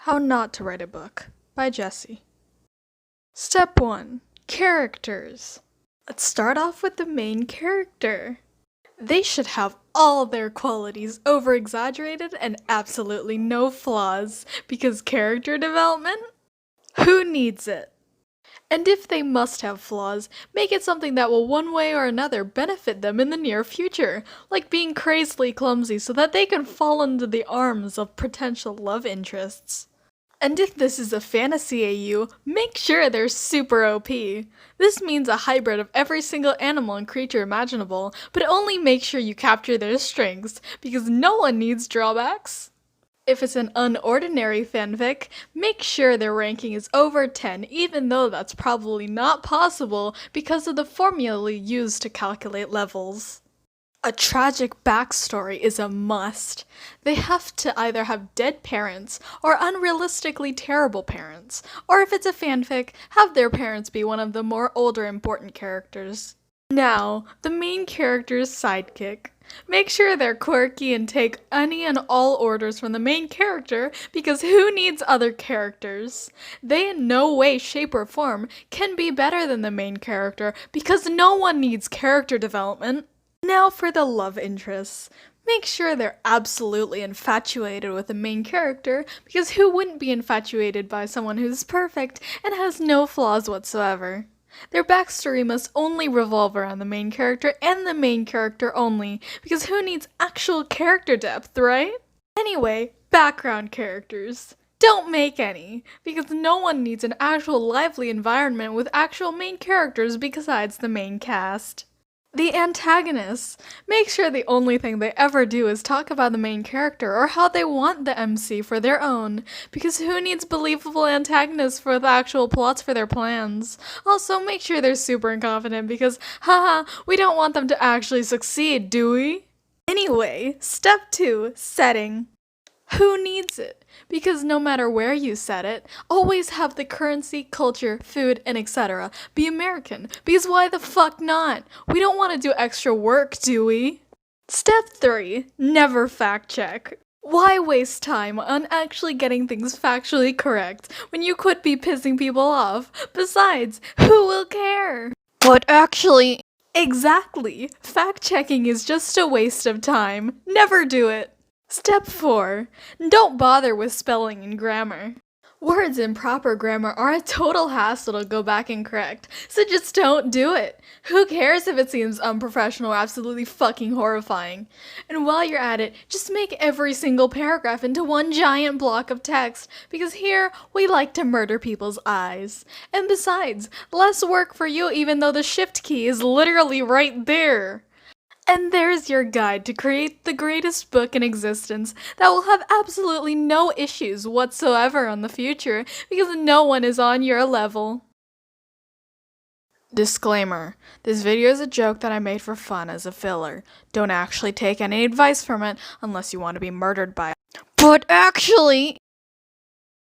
How Not to Write a Book by Jessie. Step 1. Characters. Let's start off with the main character. They should have all their qualities over-exaggerated and absolutely no flaws, because character development? Who needs it? And if they must have flaws, make it something that will one way or another benefit them in the near future, like being crazily clumsy so that they can fall into the arms of potential love interests. And if this is a fantasy AU, make sure they're super OP. This means a hybrid of every single animal and creature imaginable, but only make sure you capture their strengths, because no one needs drawbacks. If it's an unordinary fanfic, make sure their ranking is over 10, even though that's probably not possible because of the formula used to calculate levels. A tragic backstory is a must. They have to either have dead parents or unrealistically terrible parents, or if it's a fanfic, have their parents be one of the more older important characters. Now, the main character's sidekick. Make sure they're quirky and take any and all orders from the main character, because who needs other characters? They in no way, shape, or form can be better than the main character, because no one needs character development. Now for the love interests. Make sure they're absolutely infatuated with the main character, because who wouldn't be infatuated by someone who's perfect and has no flaws whatsoever? Their backstory must only revolve around the main character and the main character only, because who needs actual character depth, right? Anyway, background characters. Don't make any, because no one needs an actual lively environment with actual main characters besides the main cast. The antagonists. Make sure the only thing they ever do is talk about the main character or how they want the MC for their own, because who needs believable antagonists for the actual plots for their plans? Also, make sure they're super incompetent because, haha, we don't want them to actually succeed, do we? Anyway, step 2, setting. Who needs it? Because no matter where you set it, always have the currency, culture, food, and etc. be American, because why the fuck not? We don't want to do extra work, do we? Step 3. Never fact check. Why waste time on actually getting things factually correct when you could be pissing people off? Besides, who will care? But actually... Exactly. Fact-checking is just a waste of time. Never do it. Step 4. Don't bother with spelling and grammar. Words in proper grammar are a total hassle to go back and correct, so just don't do it. Who cares if it seems unprofessional or absolutely fucking horrifying? And while you're at it, just make every single paragraph into one giant block of text, because here we like to murder people's eyes. And besides, less work for you even though the shift key is literally right there. And there's your guide to create the greatest book in existence that will have absolutely no issues whatsoever in the future because no one is on your level. Disclaimer: this video is a joke that I made for fun as a filler. Don't actually take any advice from it unless you want to be murdered by it. But actually...